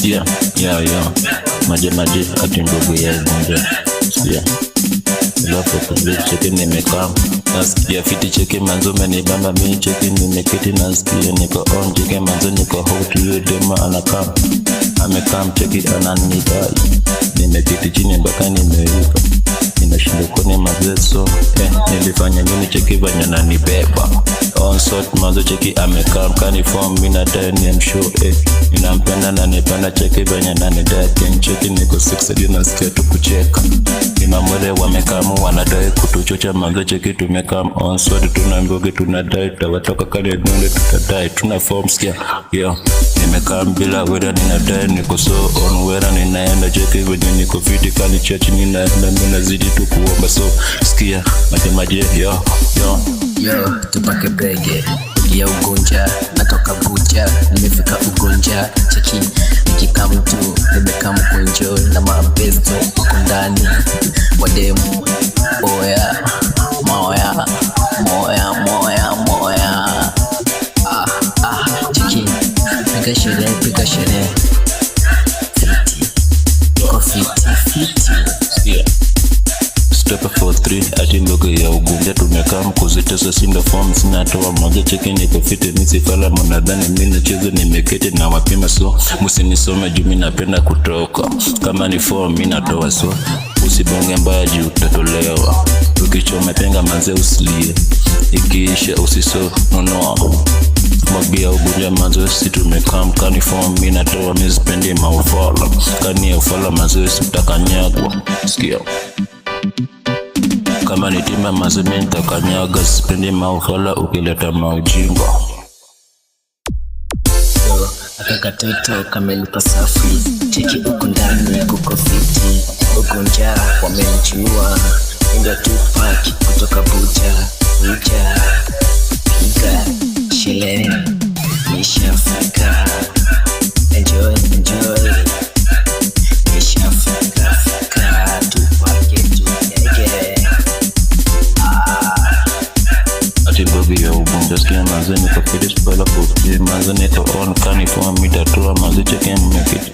Sikia, yeah. Maje ati ndugu ya Ubunja. Sikia. Lapo kubik cheki nimekaa. Nasikia fiti cheki manzo menibamba mimi cheki nimeketi nasikia niko on cheki manzo niko hot you dema anakam. Amekam cheki ananidai. Nimeketi chini mpaka nimeiva. Ninashinda kwenye mazeso nilifanya nini cheki vanya nanibeba. On sort manzo cheki amekam kaniform mimi na dai I'm sure ninampenda na nipenda cheki vanya nanidai cheki niko 6 hadi nasikia tu kucheka. Nimamwele wamekamu wanadai kutuchocha manzo cheki tumekam on sort tunamboge tunadai tawatoka kale nunde tutadai tuna form skia yo nimekam bila wera ninadai niko so on wera ninaenda cheki venye niko fiti kani church ninaenda ninazidi tu kuomba so skia maje yo tupake bege ya Ugunja natoka Buja nimefika Ugunja cheki nikika mtu nimeka mkunjo na mabesto uko ndani wademu oya moya cheki piga sherehe fiti skia Step 4-3 ati ndogo ya Ugunja tumekaa mkuzitesa sinda form sinatoa moja cheki niko fiti nisifala mnadhani mimi nacheza nimeketi na wapima so msinisome juu mimi napenda kutoka kama ni form mimi natoa so usibonge mbaya juu utatolewa ukichoma penga manze usilie ikiisha usiso no Mabia Ugunja manzo si tumekaa mkani form mimi natoa mimi sipendi maufala kani ya ufala manzo sitakanyagwa sikia kama ni tima mazimenta kanyaga sipendi maufala ukileta maujinga. Akakatoto kamelipa safi cheki uko ndani kuko fiti Ugunja wamenijua inga Tupac kutoka Buja piga shile nishafika enjoy nishafika Tupac Mbogi ya Ubunja skia manzo niko fiti spoiler for manzo niko on kani form mitatua manzo cheki mmekiti